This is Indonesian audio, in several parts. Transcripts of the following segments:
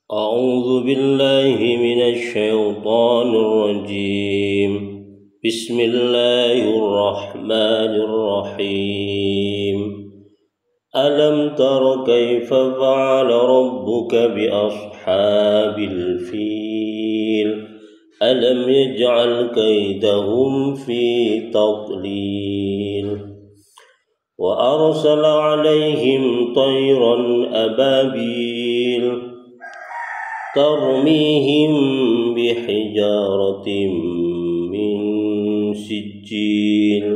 أعوذ بالله من الشيطان الرجيم. بسم الله الرحمن الرحيم. ألم تر كيف فعل ربك بأصحاب الفيل ألم يجعل كيدهم في تضليل وأرسل عليهم طيرا أبابيل ترميهم بحجارة من سجيل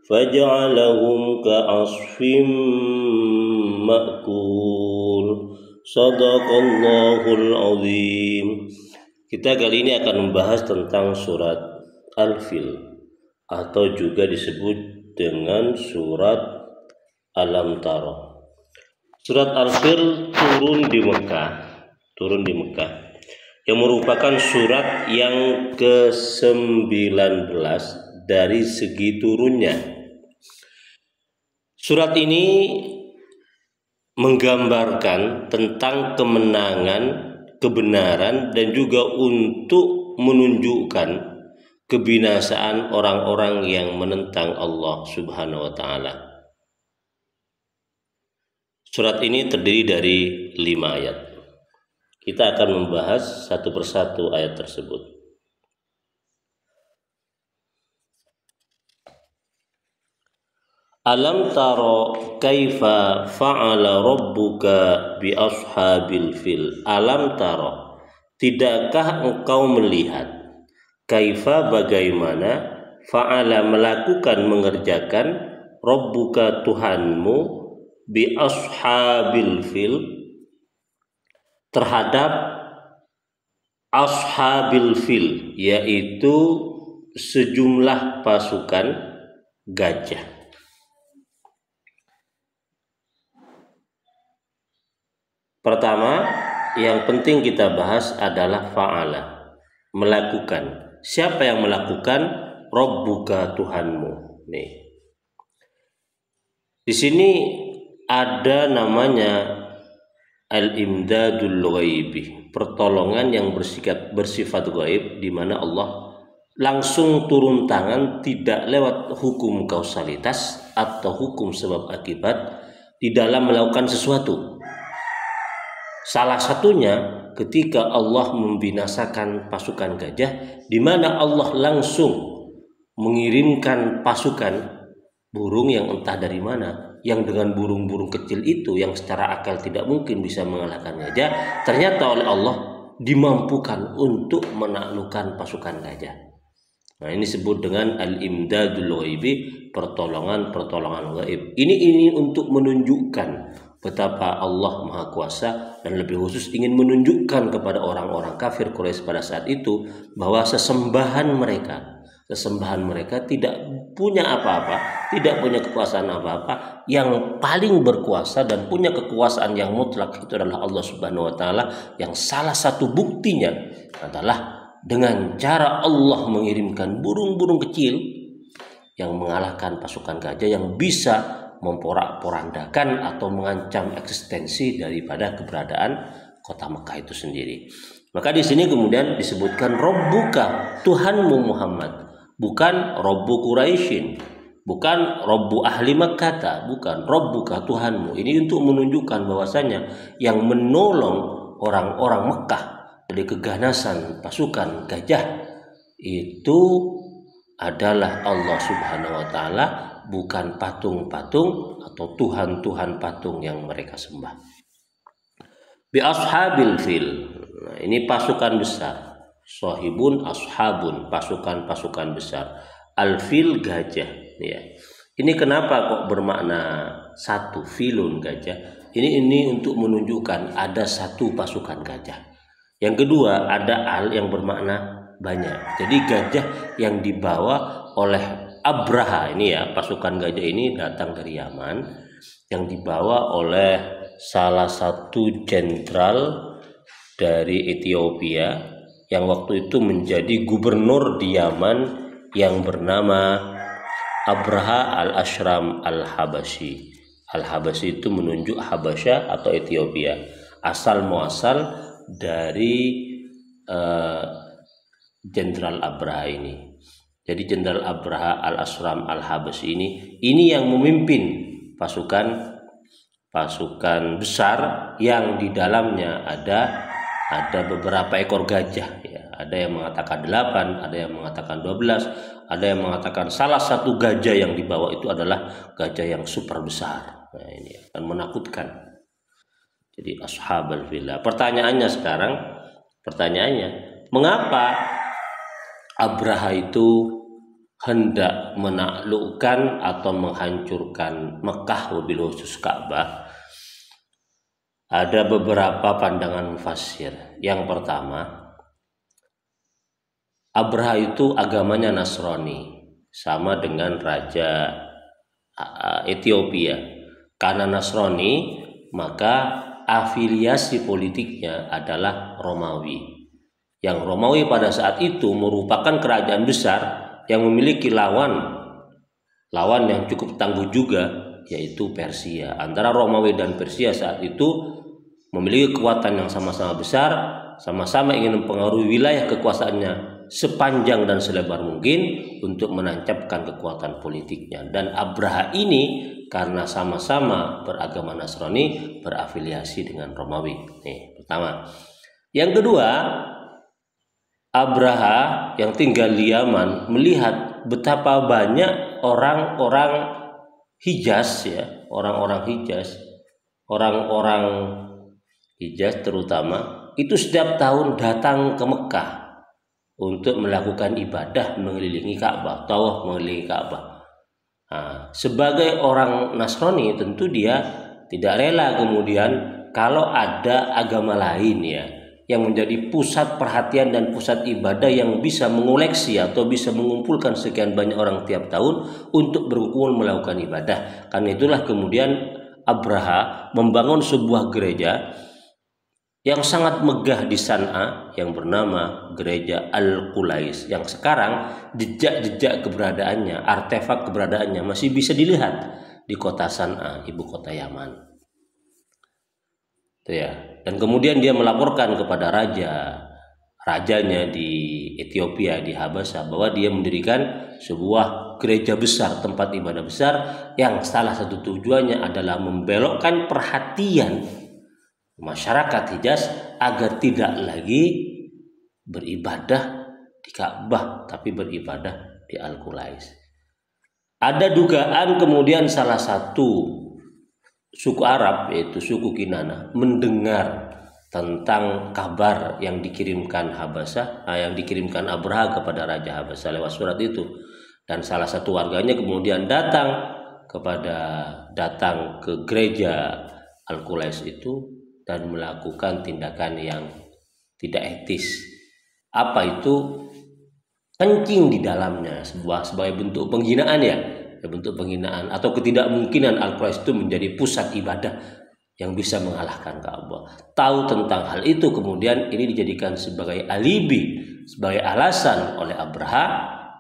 فجعلهم كعصف مأكول. Shadaqallahul azim. Kita kali ini akan membahas tentang surat Al-Fil atau juga disebut dengan surat Alam Tara. Surat Al-Fil turun di Mekah, yang merupakan surat yang ke-19 dari segi turunnya. Surat ini menggambarkan tentang kemenangan, kebenaran, dan juga untuk menunjukkan kebinasaan orang-orang yang menentang Allah Subhanahu wa Ta'ala. Surat ini terdiri dari 5 ayat. Kita akan membahas satu persatu ayat tersebut. Alam tara kaifa fa'ala rabbuka bi ashabil fil. Alam tara, tidakkah engkau melihat kaifa bagaimana fa'ala melakukan mengerjakan rabbuka Tuhanmu bi ashabil fil terhadap ashabil fil, yaitu sejumlah pasukan gajah. Pertama yang penting kita bahas adalah fa'ala, melakukan. Siapa yang melakukan? Rabbuka Tuhanmu. Nih. Di sini ada namanya al-imdadul ghaibi, pertolongan yang bersifat ghaib, di mana Allah langsung turun tangan, tidak lewat hukum kausalitas atau hukum sebab akibat di dalam melakukan sesuatu. Salah satunya ketika Allah membinasakan pasukan gajah, di mana Allah langsung mengirimkan pasukan burung yang entah dari mana, yang dengan burung-burung kecil itu yang secara akal tidak mungkin bisa mengalahkan gajah, ternyata oleh Allah dimampukan untuk menaklukkan pasukan gajah. Nah, ini disebut dengan al-imdadul ghaibi, pertolongan gaib. Ini untuk menunjukkan betapa Allah Maha Kuasa, dan lebih khusus ingin menunjukkan kepada orang-orang kafir Quraisy pada saat itu bahwa sesembahan mereka tidak punya apa-apa, tidak punya kekuasaan apa-apa. Yang paling berkuasa dan punya kekuasaan yang mutlak itu adalah Allah Subhanahu wa Ta'ala, yang salah satu buktinya adalah dengan cara Allah mengirimkan burung-burung kecil yang mengalahkan pasukan gajah yang bisa memporak-porandakan atau mengancam eksistensi daripada keberadaan kota Mekah itu sendiri. Maka di sini kemudian disebutkan Rabbuka, Tuhanmu Muhammad, bukan Rabbu Quraisyin, bukan Rabbu ahli Makkah, bukan Rabbuka Tuhanmu. Ini untuk menunjukkan bahwasanya yang menolong orang-orang Mekah dari keganasan pasukan gajah itu adalah Allah Subhanahu wa Ta'ala, bukan patung-patung atau tuhan-tuhan patung yang mereka sembah. Bi ashabil fil. Nah, ini pasukan besar. Sahibun ashabun, pasukan-pasukan besar. Al-fil gajah, ya. Ini kenapa kok bermakna satu, filun gajah? Ini untuk menunjukkan ada satu pasukan gajah. Yang kedua, ada al yang bermakna banyak. Jadi gajah yang dibawa oleh Abraha ini, ya, pasukan gajah ini datang dari Yaman, yang dibawa oleh salah satu jenderal dari Ethiopia yang waktu itu menjadi gubernur di Yaman, yang bernama Abraha al-Ashram al-Habasyi. Al-Habasyi itu menunjuk Habasya atau Ethiopia. Asal muasal dari Jenderal Abraha ini. Jadi Jenderal Abraha al-Asram al-Habasyi ini yang memimpin pasukan besar yang di dalamnya ada beberapa ekor gajah ya. Ada yang mengatakan 8, ada yang mengatakan 12, ada yang mengatakan salah satu gajah yang dibawa itu adalah gajah yang super besar. Nah, ini akan menakutkan. Jadi ashabal fila. Pertanyaannya, mengapa Abraha itu hendak menaklukkan atau menghancurkan Mekah, wabil khusus Ka'bah? Ada beberapa pandangan mufassir. Yang pertama, Abraha itu agamanya Nasrani, sama dengan Raja Ethiopia. Karena Nasrani, maka afiliasi politiknya adalah Romawi. Yang Romawi pada saat itu merupakan kerajaan besar yang memiliki lawan yang cukup tangguh juga, yaitu Persia. Antara Romawi dan Persia saat itu memiliki kekuatan yang sama-sama besar, sama-sama ingin mempengaruhi wilayah kekuasaannya sepanjang dan selebar mungkin untuk menancapkan kekuatan politiknya. Dan Abraha ini karena sama-sama beragama Nasrani berafiliasi dengan Romawi. Nih, pertama. Yang kedua, Abraha yang tinggal di Yaman melihat betapa banyak orang-orang Hijaz ya, orang-orang Hijaz terutama itu setiap tahun datang ke Mekah untuk melakukan ibadah mengelilingi Ka'bah, tawaf mengelilingi Ka'bah. Nah, sebagai orang Nasrani tentu dia tidak rela kemudian kalau ada agama lain ya yang menjadi pusat perhatian dan pusat ibadah yang bisa mengoleksi atau bisa mengumpulkan sekian banyak orang tiap tahun untuk berkumpul melakukan ibadah. Karena itulah kemudian Abraha membangun sebuah gereja yang sangat megah di San'a yang bernama Gereja Al-Qulais, yang sekarang jejak-jejak keberadaannya, artefak keberadaannya masih bisa dilihat di kota San'a, ibu kota Yaman. Itu ya. Dan kemudian dia melaporkan kepada rajanya di Ethiopia, di Habasya, bahwa dia mendirikan sebuah gereja besar, tempat ibadah besar yang salah satu tujuannya adalah membelokkan perhatian masyarakat Hijaz agar tidak lagi beribadah di Ka'bah tapi beribadah di Al-Qulais. Ada dugaan kemudian salah satu suku Arab yaitu suku Kinana mendengar tentang kabar yang dikirimkan Abraha kepada Raja Habasya lewat surat itu, dan salah satu warganya kemudian datang ke gereja Al-Qulais itu dan melakukan tindakan yang tidak etis. Apa itu? Kencing di dalamnya, sebagai bentuk penghinaan ya, bentuk penghinaan atau ketidakmungkinan Al-Qulais itu menjadi pusat ibadah yang bisa mengalahkan Ka'bah. Tahu tentang hal itu kemudian ini dijadikan sebagai alibi, sebagai alasan oleh Abraha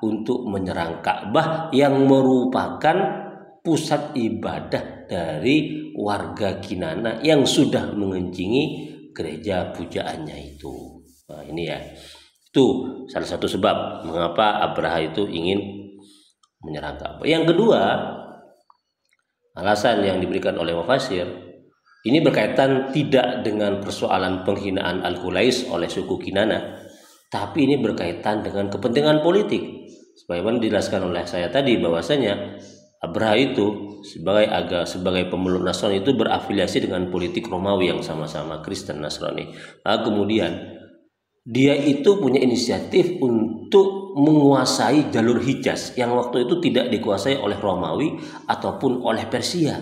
untuk menyerang Ka'bah yang merupakan pusat ibadah dari warga Kinana yang sudah mengencingi gereja pujaannya itu. Nah, ini ya, itu salah satu sebab mengapa Abraha itu ingin menyerang Ka'bah. Yang kedua, alasan yang diberikan oleh mufassir ini berkaitan tidak dengan persoalan penghinaan Al-Qulais oleh suku Kinana, tapi ini berkaitan dengan kepentingan politik. Sebagaimana dijelaskan oleh saya tadi bahwasanya Abraha itu sebagai pemeluk Nasrani itu berafiliasi dengan politik Romawi yang sama-sama Kristen Nasrani. Nah, kemudian dia itu punya inisiatif untuk menguasai jalur Hijaz yang waktu itu tidak dikuasai oleh Romawi ataupun oleh Persia.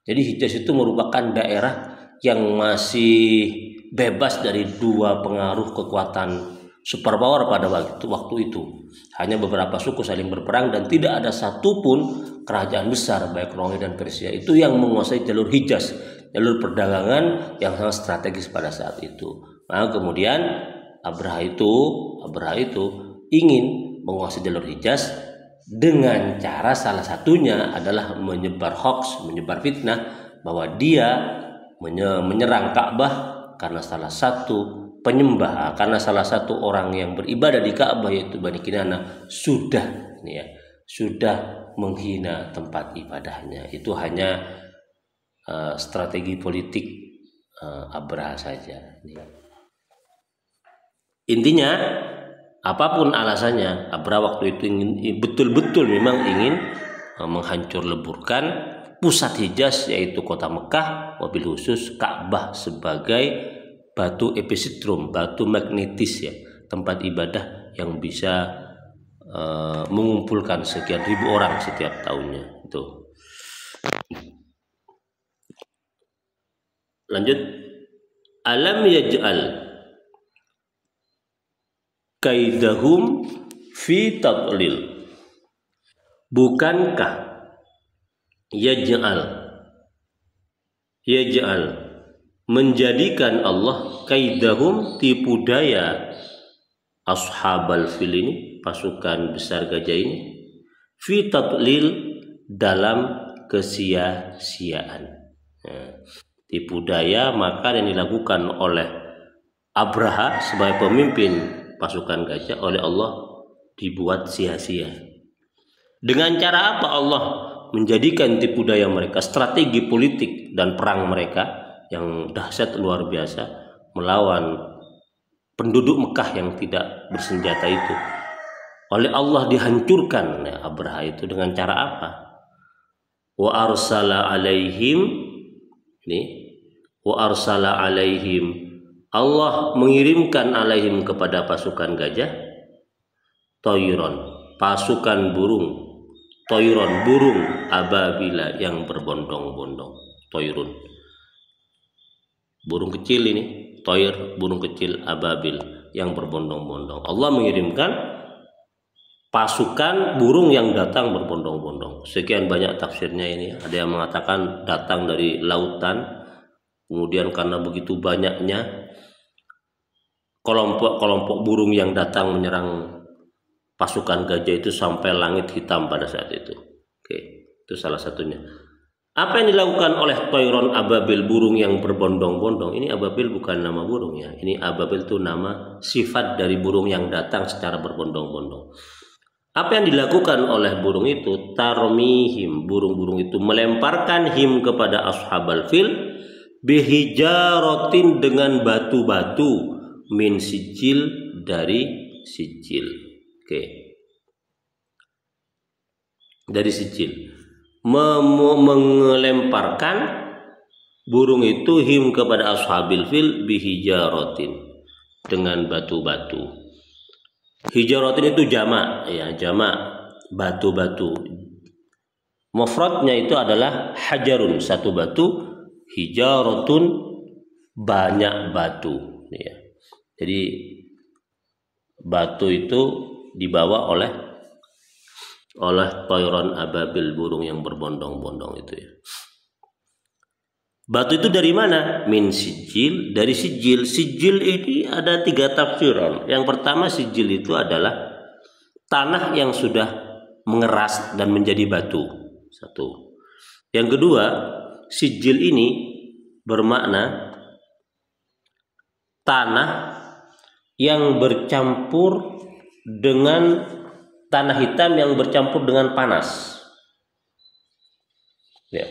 Jadi Hijaz itu merupakan daerah yang masih bebas dari dua pengaruh kekuatan superpower pada waktu itu. Hanya beberapa suku saling berperang dan tidak ada satupun kerajaan besar baik Romawi dan Persia itu yang menguasai jalur Hijaz, jalur perdagangan yang sangat strategis pada saat itu. Nah, kemudian Abraha itu ingin menguasai jalur Hijaz dengan cara salah satunya adalah menyebar hoax, menyebar fitnah bahwa dia menyerang Ka'bah Karena salah satu penyembah, karena salah satu orang yang beribadah di Ka'bah yaitu Bani Kinanah sudah menghina tempat ibadahnya. Itu hanya strategi politik Abraha saja. Intinya apapun alasannya, Abraha waktu itu betul-betul memang ingin menghancur leburkan pusat Hijaz yaitu kota Mekah, wabil khusus Ka'bah sebagai batu epicentrum, batu magnetis ya, tempat ibadah yang bisa mengumpulkan sekian ribu orang setiap tahunnya. Itu. Lanjut, alam yaj'al kaidahum fi tadlil. Bukankah yaj'al menjadikan Allah kaidahum, tipu daya ashabal fil ini, pasukan besar gajah ini, fi tadlil, dalam kesia-siaan. Tipu daya maka yang dilakukan oleh Abraha sebagai pemimpin pasukan gajah oleh Allah dibuat sia-sia. Dengan cara apa Allah menjadikan tipu daya mereka, strategi politik dan perang mereka yang dahsyat luar biasa melawan penduduk Mekah yang tidak bersenjata itu, oleh Allah dihancurkan ya, Abraha itu dengan cara apa? Wa arsala alaihim, Allah mengirimkan alaihim kepada pasukan gajah toiron, pasukan burung, toiron, burung ababila yang berbondong-bondong. Toirun, burung kecil ini, toir, burung kecil, ababil yang berbondong-bondong. Allah mengirimkan pasukan burung yang datang berbondong-bondong. Sekian banyak tafsirnya ini. Ada yang mengatakan datang dari lautan, kemudian karena begitu banyaknya kelompok-kelompok burung yang datang menyerang pasukan gajah itu sampai langit hitam pada saat itu. Oke, itu salah satunya. Apa yang dilakukan oleh toiron ababil, burung yang berbondong-bondong? Ini ababil bukan nama burung ya. Ini ababil itu nama sifat dari burung yang datang secara berbondong-bondong. Apa yang dilakukan oleh burung itu? Tarmihim, burung-burung itu melemparkan him kepada ashabal fil bihijaratin, dengan batu-batu, min sijil, dari sijil. Oke. Dari sijil. Mengelemparkan burung itu him kepada ashabil fil bihijaratin, dengan batu-batu. Hijaratin itu jamak ya, jamak batu-batu. Mufradnya itu adalah hajarun, satu batu, hijaratun, banyak batu ya. Jadi batu itu dibawa oleh toiron ababil, burung yang berbondong-bondong itu ya. Batu itu dari mana? Min sijil, dari sijil. Sijil ini ada 3 tafsiran. Yang pertama, sijil itu adalah tanah yang sudah mengeras dan menjadi batu. Satu. Yang kedua, sijil ini bermakna tanah yang bercampur dengan tanah hitam yang bercampur dengan panas. Ya.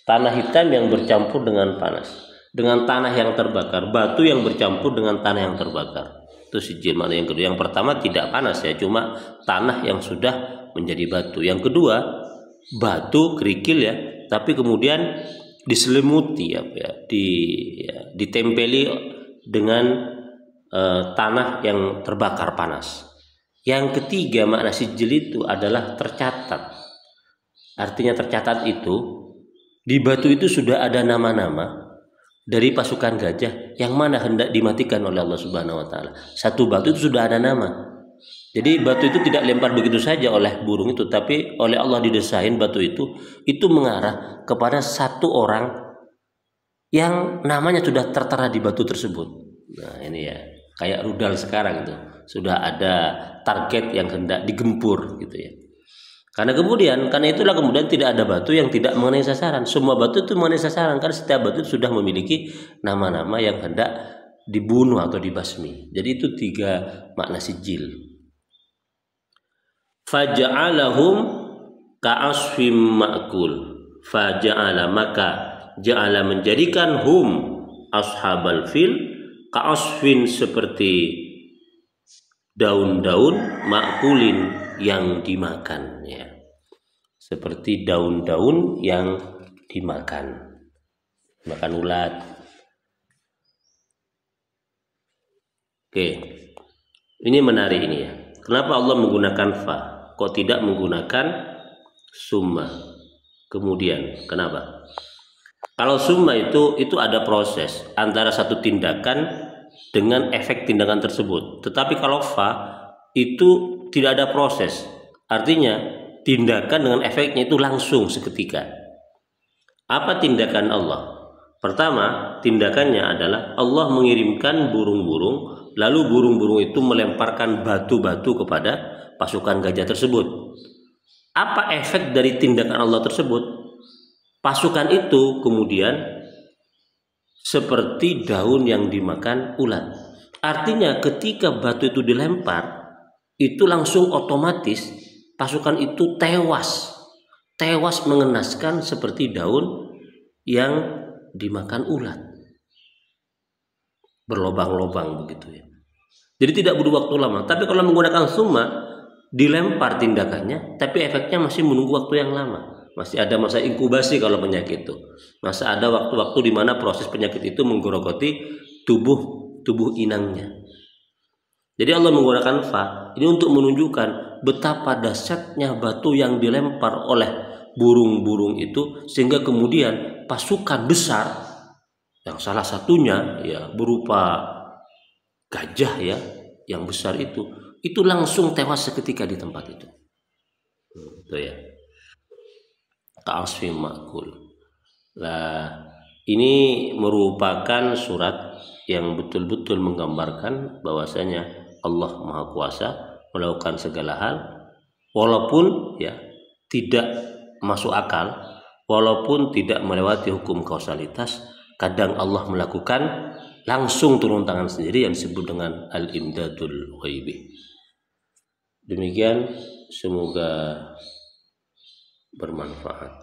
Tanah hitam yang bercampur dengan panas, dengan tanah yang terbakar, batu yang bercampur dengan tanah yang terbakar. Itu sijil makna yang kedua. Yang pertama tidak panas ya, cuma tanah yang sudah menjadi batu. Yang kedua, batu kerikil ya, tapi kemudian diselimuti ditempeli dengan tanah yang terbakar panas. Yang ketiga, makna sijil itu adalah tercatat. Artinya tercatat itu di batu itu sudah ada nama-nama dari pasukan gajah yang mana hendak dimatikan oleh Allah Subhanahu wa taala. Satu batu itu sudah ada nama. Jadi batu itu tidak lempar begitu saja oleh burung itu, tapi oleh Allah didesain batu itu mengarah kepada satu orang yang namanya sudah tertera di batu tersebut. Nah, ini ya, kayak rudal sekarang itu. Sudah ada target yang hendak digempur gitu ya. Karena itulah kemudian tidak ada batu yang tidak mengenai sasaran. Semua batu itu mengenai sasaran karena setiap batu sudah memiliki nama-nama yang hendak dibunuh atau dibasmi. Jadi itu 3 makna sijil. Faja'alahum ka'asfim ma'kul. Faja'ala, maka ja'ala menjadikan hum ashabal fil ka'asfin seperti daun-daun ma'kulin yang dimakan, ya. Seperti daun-daun yang dimakan, makan ulat. Oke, ini menarik ini ya. Kenapa Allah menggunakan fa? Kok tidak menggunakan summa? Kemudian kenapa? Kalau summa itu ada proses antara satu tindakan dengan efek tindakan tersebut. Tetapi kalau fa itu tidak ada proses. Artinya tindakan dengan efeknya itu langsung seketika. Apa tindakan Allah? Pertama, tindakannya adalah Allah mengirimkan burung-burung, lalu burung-burung itu melemparkan batu-batu kepada pasukan gajah tersebut. Apa efek dari tindakan Allah tersebut? Pasukan itu kemudian seperti daun yang dimakan ulat. Artinya ketika batu itu dilempar, itu langsung otomatis pasukan itu tewas mengenaskan seperti daun yang dimakan ulat, berlobang-lobang begitu ya. Jadi tidak butuh waktu lama. Tapi kalau menggunakan summa, dilempar tindakannya, tapi efeknya masih menunggu waktu yang lama. Masih ada masa inkubasi kalau penyakit itu. Masih ada waktu-waktu di mana proses penyakit itu menggerogoti tubuh inangnya. Jadi Allah menggunakan fa ini untuk menunjukkan betapa dahsyatnya batu yang dilempar oleh burung-burung itu, sehingga kemudian pasukan besar yang salah satunya ya berupa gajah ya yang besar itu langsung tewas seketika di tempat itu. Itu ya. Ta'asfim ma'kul. Nah, ini merupakan surat yang betul-betul menggambarkan bahwasanya Allah Maha Kuasa melakukan segala hal, walaupun ya tidak masuk akal, walaupun tidak melewati hukum kausalitas. Kadang Allah melakukan langsung turun tangan sendiri yang disebut dengan al-imdadul ghaibi. Demikian, semoga bermanfaat.